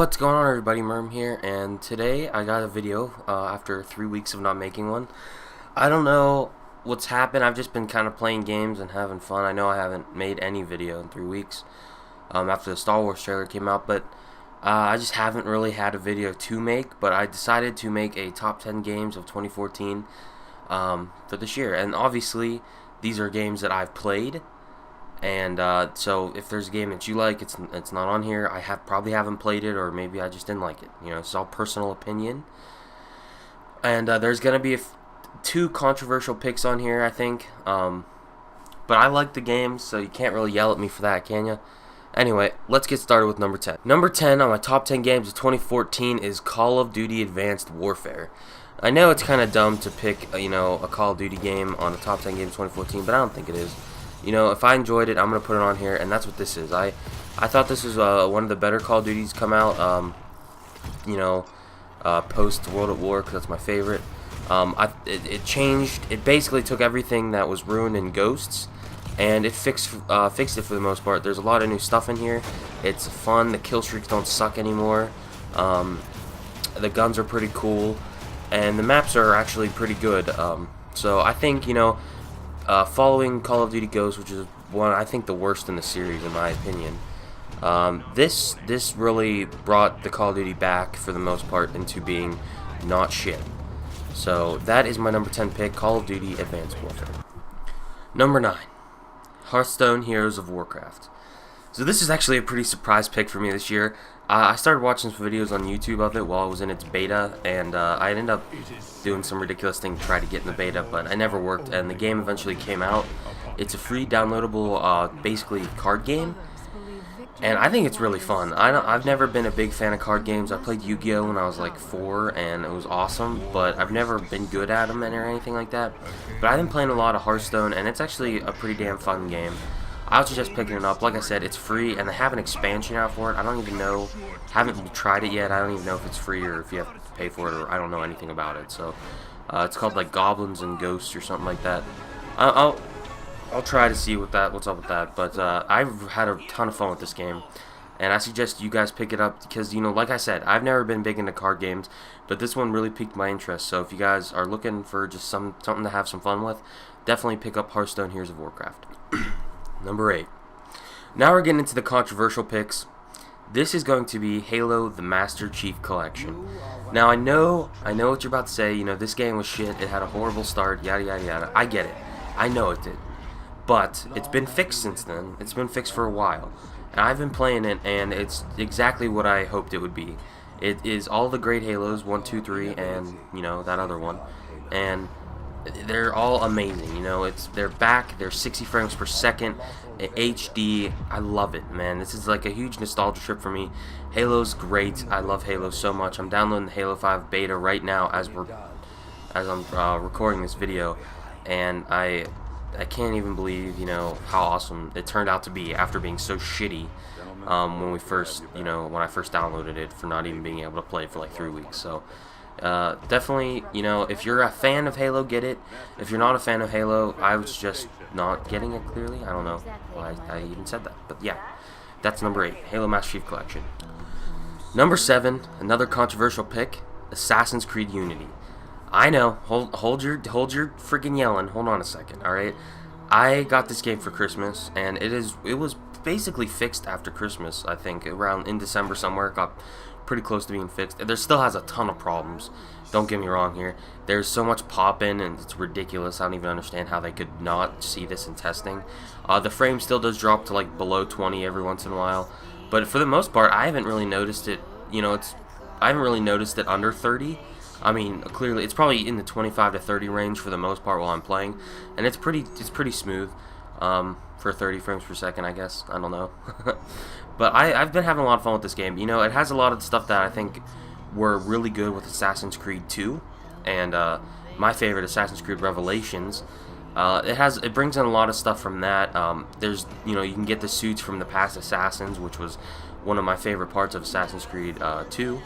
What's going on, everybody? Merm here, and today I got a video after 3 weeks of not making one. I don't know what's happened. I've just been kind of playing games and having fun. I know I haven't made any video in 3 weeks after the Star Wars trailer came out, but I just haven't really had a video to make. But I decided to make a top 10 games of 2014 for this year, and obviously these are games that I've played. And so if there's a game that you like, it's not on here. I probably haven't played it, or maybe I just didn't like it. You know, it's all personal opinion. And there's gonna be two controversial picks on here, I think. But I like the game, so you can't really yell at me for that, can you? Anyway, let's get started with number 10. Number 10 on my top 10 games of 2014 is Call of Duty Advanced Warfare. I know it's kind of dumb to pick, a Call of Duty game on the top 10 games of 2014, but I don't think it is. You know, if I enjoyed it, I'm going to put it on here, and that's what this is. I thought this was one of the better Call of Duties come out, post World at War, because that's my favorite. It changed, it basically took everything that was ruined in Ghosts, and it fixed it for the most part. There's a lot of new stuff in here. It's fun, the kill streaks don't suck anymore, the guns are pretty cool, and the maps are actually pretty good. So I think, following Call of Duty Ghosts, which is I think the worst in the series in my opinion, this really brought the Call of Duty back for the most part into being not shit. So that is my number 10 pick, Call of Duty Advanced Warfare. Number 9, Hearthstone Heroes of Warcraft. So this is actually a pretty surprise pick for me this year. I started watching some videos on YouTube of it while it was in its beta, and I ended up doing some ridiculous thing to try to get in the beta, but I never worked, and the game eventually came out. It's a free downloadable, basically, card game, and I think it's really fun. I've never been a big fan of card games. I played Yu-Gi-Oh! When I was like 4, and it was awesome, but I've never been good at them or anything like that. But I've been playing a lot of Hearthstone, and it's actually a pretty damn fun game. I was just picking it up. Like I said, it's free, and they have an expansion out for it. I don't even know. Haven't tried it yet. I don't even know if it's free or if you have to pay for it, or I don't know anything about it. So it's called like Goblins and Ghosts or something like that. I'll try to see what's up with that. But I've had a ton of fun with this game, and I suggest you guys pick it up because, like I said, I've never been big into card games, but this one really piqued my interest. So if you guys are looking for just something to have some fun with, definitely pick up Hearthstone Heroes of Warcraft. Number 8. Now we're getting into the controversial picks. This is going to be Halo the Master Chief Collection. Now I know what you're about to say. This game was shit. It had a horrible start. Yada yada yada. I get it. I know it did. But it's been fixed since then. It's been fixed for a while. And I've been playing it, and it's exactly what I hoped it would be. It is all the great Halos, 1, 2, 3, and that other one. And they're all amazing. They're back. They're 60 frames per second, HD. I love it, man. This is like a huge nostalgia trip for me. Halo's great. I love Halo so much. I'm downloading the Halo 5 beta right now as I'm recording this video, and I can't even believe how awesome it turned out to be after being so shitty when I first downloaded it, for not even being able to play it for like 3 weeks. So definitely, if you're a fan of Halo, get it. If you're not a fan of Halo, I was just not getting it clearly. I don't know why I even said that, but yeah, that's number 8, Halo Master Chief Collection. Number 7, another controversial pick, Assassin's Creed Unity. I know, hold your freaking yelling. Hold on a second, all right? I got this game for Christmas, and it was basically fixed after Christmas. I think around in December somewhere, it got pretty close to being fixed. There still has a ton of problems, don't get me wrong here. There's so much pop-in, and it's ridiculous. I don't even understand how they could not see this in testing. The frame still does drop to like below 20 every once in a while, but for the most part, I haven't really noticed it. I haven't really noticed it under 30. I mean, clearly, it's probably in the 25 to 30 range for the most part while I'm playing, and it's pretty smooth for 30 frames per second, I guess. I don't know. But I've been having a lot of fun with this game. It has a lot of stuff that I think were really good with Assassin's Creed 2, and my favorite, Assassin's Creed Revelations. It brings in a lot of stuff from that. There's, you can get the suits from the past Assassins, which was one of my favorite parts of Assassin's Creed 2.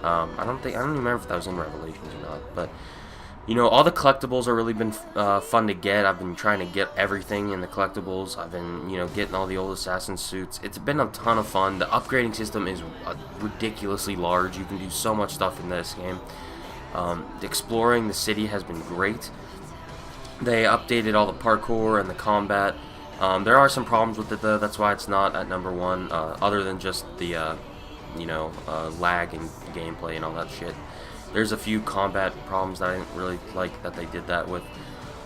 I don't remember if that was in Revelations or not, but You know, all the collectibles have really been fun to get. I've been trying to get everything in the collectibles. I've been, you know, getting all the old assassin suits. It's been a ton of fun. The upgrading system is ridiculously large. You can do so much stuff in this game. Exploring the city has been great. They updated all the parkour and the combat. There are some problems with it, though. That's why it's not at number 1, other than just the, you know, lag and gameplay and all that shit. There's a few combat problems that I didn't really like that they did that with.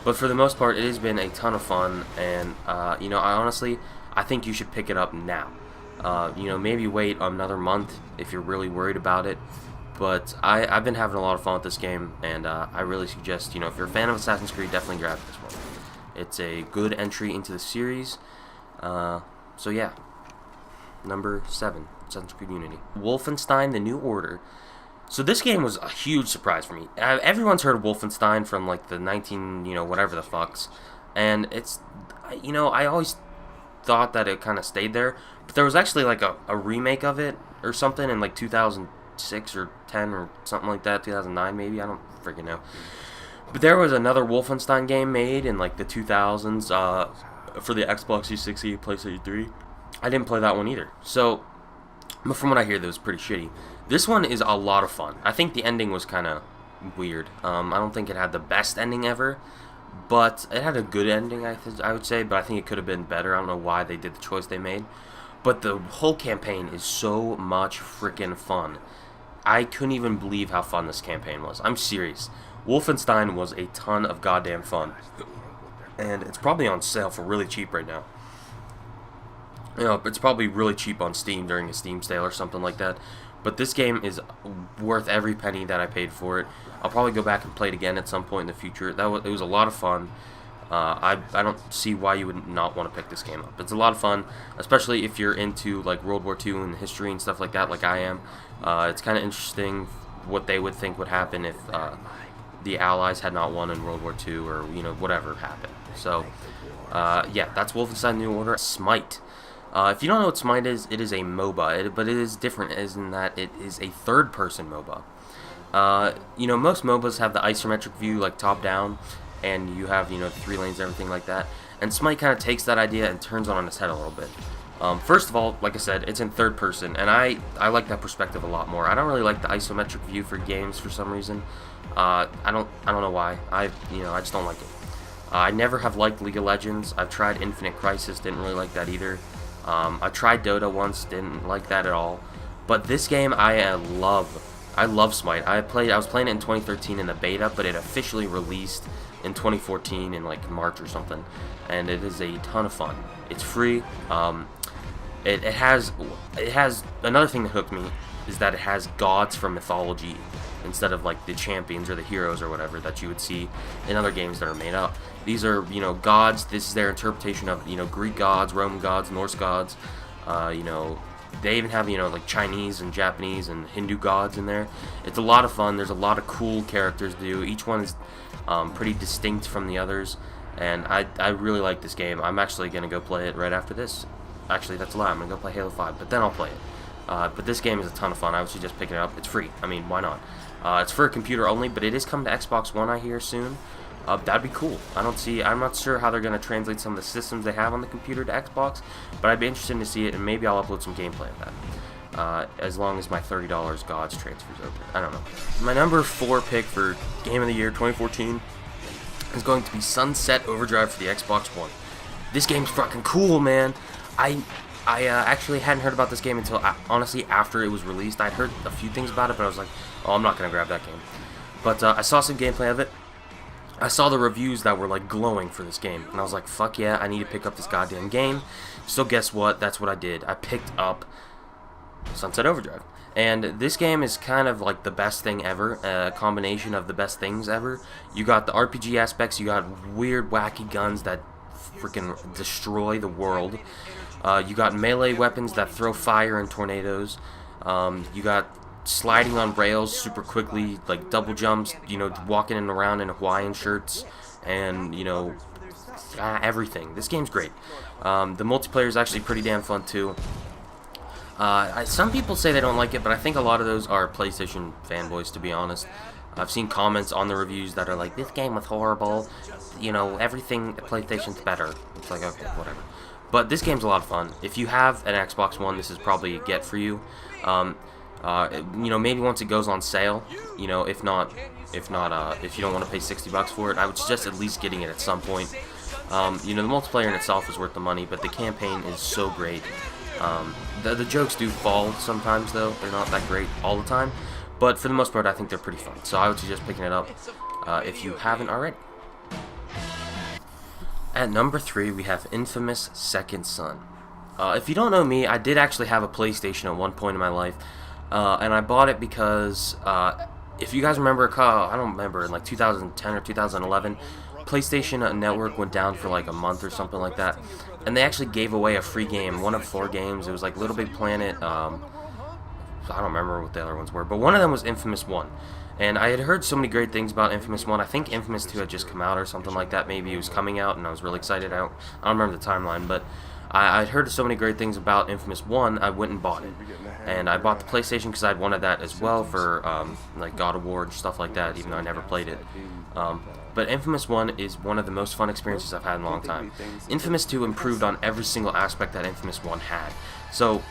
But for the most part, it has been a ton of fun, and, you know, I think you should pick it up now. You know, maybe wait another month if you're really worried about it. But I've been having a lot of fun with this game, and I really suggest, you know, if you're a fan of Assassin's Creed, definitely grab this one. It's a good entry into the series. So yeah, number 7, Assassin's Creed Unity. Wolfenstein The New Order. So this game was a huge surprise for me. Everyone's heard of Wolfenstein from like the 19, you know, whatever the fucks. And it's, you know, I always thought that it kind of stayed there. But there was actually like a remake of it or something in like 2006 or 10 or something like that, 2009 maybe, I don't freaking know. But there was another Wolfenstein game made in like the 2000s for the Xbox 360, PlayStation 3. I didn't play that one either. So, but from what I hear, that was pretty shitty. This one is a lot of fun. I think the ending was kind of weird. I don't think it had the best ending ever, but it had a good ending, I would say, but I think it could have been better. I don't know why they did the choice they made. But the whole campaign is so much freaking fun. I couldn't even believe how fun this campaign was. I'm serious. Wolfenstein was a ton of goddamn fun. And it's probably on sale for really cheap right now. You know, it's probably really cheap on Steam during a Steam sale or something like that. But this game is worth every penny that I paid for it. I'll probably go back and play it again at some point in the future. It was a lot of fun. I don't see why you would not want to pick this game up. It's a lot of fun, especially if you're into like World War II and history and stuff like that, like I am. It's kind of interesting what they would think would happen if the Allies had not won in World War II, or, you know, whatever happened. So, yeah, that's Wolfenstein New Order. Smite. If you don't know what Smite is, it is a MOBA, but it is different as in that it is a third-person MOBA. You know, most MOBAs have the isometric view, like top-down, and you have, you know, 3 lanes and everything like that. And Smite kind of takes that idea and turns it on its head a little bit. First of all, like I said, it's in third person, and I like that perspective a lot more. I don't really like the isometric view for games for some reason. I don't know why. I just don't like it. I never have liked League of Legends. I've tried Infinite Crisis, didn't really like that either. I tried Dota once, didn't like that at all. But this game, I love Smite. I was playing it in 2013 in the beta, but it officially released in 2014 in like March or something, and it is a ton of fun. It's free. It has another thing that hooked me is that it has gods from mythology instead of like the champions or the heroes or whatever that you would see in other games that are made up. These are, you know, gods. This is their interpretation of, you know, Greek gods, Roman gods, Norse gods. You know, they even have, you know, like Chinese and Japanese and Hindu gods in there. It's a lot of fun. There's a lot of cool characters to do. Each one is pretty distinct from the others, and I really like this game. I'm actually going to go play it right after this. Actually, that's a lie. I'm going to go play Halo 5, but then I'll play it. But this game is a ton of fun. I would suggest picking it up. It's free. I mean, why not? It's for a computer only, but it is coming to Xbox One, I hear, soon. That'd be cool. I'm not sure how they're going to translate some of the systems they have on the computer to Xbox, but I'd be interested to see it, and maybe I'll upload some gameplay of that. As long as my $30 Gods transfers over. I don't know. My number 4 pick for Game of the Year 2014 is going to be Sunset Overdrive for the Xbox One. This game's fucking cool, man. I actually hadn't heard about this game until, honestly, after it was released. I'd heard a few things about it, but I was like, oh, I'm not going to grab that game. But I saw some gameplay of it. I saw the reviews that were, like, glowing for this game. And I was like, fuck yeah, I need to pick up this goddamn game. So guess what? That's what I did. I picked up Sunset Overdrive. And this game is kind of like the best thing ever, a combination of the best things ever. You got the RPG aspects, you got weird, wacky guns that freaking destroy the world. You got melee weapons that throw fire and tornadoes. You got sliding on rails super quickly, like double jumps, you know, walking in around in Hawaiian shirts, and, you know, everything. This game's great. The multiplayer is actually pretty damn fun too. Some people say they don't like it, but I think a lot of those are PlayStation fanboys, to be honest. I've seen comments on the reviews that are like, this game was horrible, you know, everything PlayStation's better. It's like, okay, whatever. But this game's a lot of fun. If you have an Xbox One, this is probably a get for you. You know, maybe once it goes on sale, you know, if not, if you don't want to pay $60 for it, I would suggest at least getting it at some point. You know, the multiplayer in itself is worth the money, but the campaign is so great. The jokes do fall sometimes, though. They're not that great all the time. But for the most part, I think they're pretty fun. So I would suggest picking it up if you haven't already. At number 3, we have Infamous Second Son. If you don't know me, I did actually have a PlayStation at one point in my life. And I bought it because, if you guys remember, I don't remember, in like 2010 or 2011, PlayStation Network went down for like a month or something like that. And they actually gave away a free game, one of 4 games. It was like Little Big Planet, I don't remember what the other ones were, but one of them was Infamous 1. And I had heard so many great things about Infamous 1. I think Infamous 2 had just come out or something like that. Maybe it was coming out, and I was really excited. I don't remember the timeline, but I'd heard so many great things about Infamous 1, I went and bought it. And I bought the PlayStation because I'd wanted that as well for like God of War and stuff like that, even though I never played it. But Infamous 1 is one of the most fun experiences I've had in a long time. Infamous 2 improved on every single aspect that Infamous 1 had. So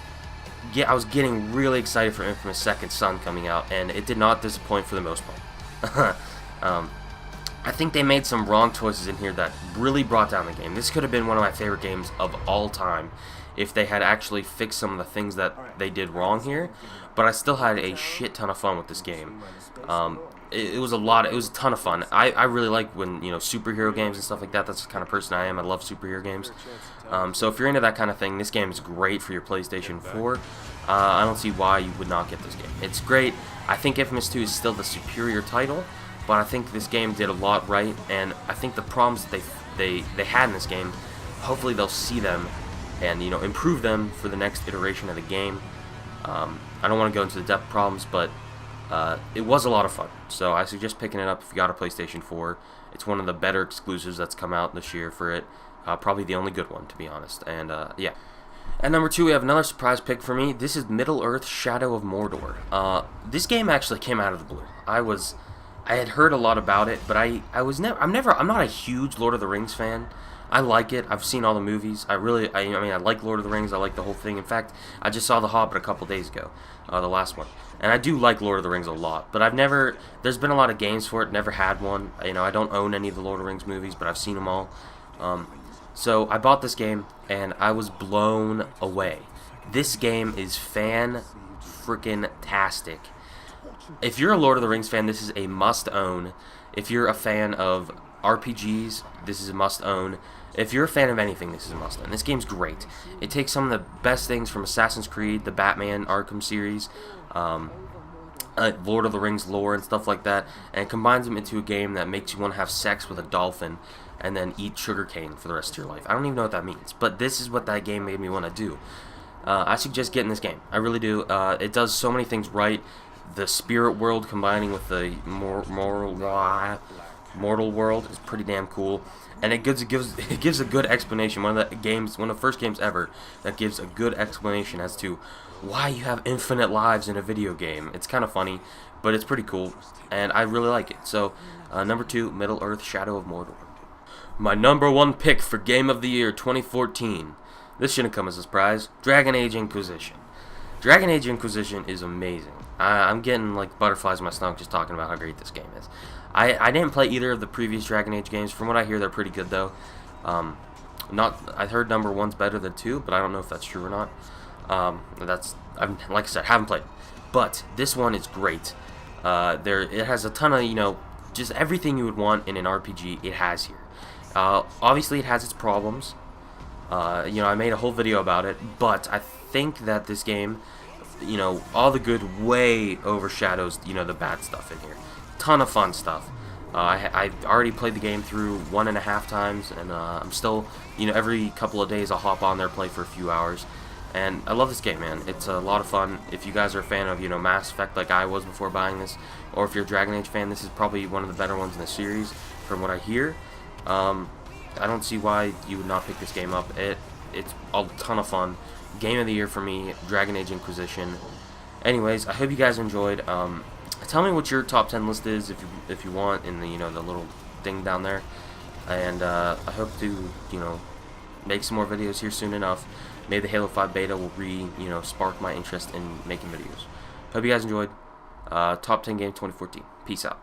yeah, I was getting really excited for Infamous Second Son coming out, and it did not disappoint for the most part. I think they made some wrong choices in here that really brought down the game. This could have been one of my favorite games of all time if they had actually fixed some of the things that they did wrong here, but I still had a shit ton of fun with this game. It was a ton of fun. I really like when, you know, superhero games and stuff like that. That's the kind of person I am. I love superhero games. So if you're into that kind of thing, this game is great for your PlayStation 4. I don't see why you would not get this game. It's great. I think Infamous 2 is still the superior title, but I think this game did a lot right, and I think the problems that they had in this game, hopefully they'll see them and, you know, improve them for the next iteration of the game. I don't want to go into the depth of problems, but it was a lot of fun, so I suggest picking it up if you got a PlayStation 4. It's one of the better exclusives that's come out this year for it. Probably the only good one, to be honest. And yeah. At number 2, we have another surprise pick for me. This is Middleearth: Shadow of Mordor. This game actually came out of the blue. I had heard a lot about it, but I'm not a huge Lord of the Rings fan. I like it. I've seen all the movies. I mean, I like Lord of the Rings. I like the whole thing. In fact, I just saw The Hobbit a couple days ago, the last one. And I do like Lord of the Rings a lot, but there's been a lot of games for it, never had one. You know, I don't own any of the Lord of the Rings movies, but I've seen them all. So I bought this game, and I was blown away. This game is fan-freaking-tastic. If you're a Lord of the Rings fan, this is a must-own. If you're a fan of RPGs, this is a must-own. If you're a fan of anything, this is a must-own. This game's great. It takes some of the best things from Assassin's Creed, the Batman Arkham series, Lord of the Rings lore and stuff like that, and combines them into a game that makes you want to have sex with a dolphin and then eat sugarcane for the rest of your life. I don't even know what that means, but this is what that game made me want to do. I suggest getting this game. I really do. It does so many things right. The spirit world combining with the mortal world is pretty damn cool, and it gives a good explanation. One of the first games ever that gives a good explanation as to why you have infinite lives in a video game. It's kind of funny, but it's pretty cool, and I really like it. So, number 2, Middle-earth: Shadow of Mordor. My number 1 pick for Game of the Year 2014. This shouldn't come as a surprise. Dragon Age Inquisition. Dragon Age Inquisition is amazing. I'm getting like butterflies in my stomach just talking about how great this game is. I didn't play either of the previous Dragon Age games. From what I hear, they're pretty good though. I heard number 1's better than 2, but I don't know if that's true or not. Like I said, haven't played. But this one is great. It has a ton of, you know, just everything you would want in an RPG. It has here. Obviously, it has its problems. You know, I made a whole video about it, but I think that this game, you know, all the good way overshadows, you know, the bad stuff in here. Ton of fun stuff. I've already played the game through 1.5 times, and I'm still, you know, every couple of days I'll hop on there, play for a few hours. And I love this game, man. It's a lot of fun. If you guys are a fan of, you know, Mass Effect like I was before buying this, or if you're a Dragon Age fan, this is probably one of the better ones in the series, from what I hear. I don't see why you would not pick this game up. It's a ton of fun. Game of the Year for me, Dragon Age Inquisition. Anyways, I hope you guys enjoyed. Tell me what your top 10 list is if you want in the the little thing down there, and I hope to make some more videos here soon enough. Maybe the Halo 5 beta will spark my interest in making videos. Hope you guys enjoyed. Top 10 game 2014. Peace out.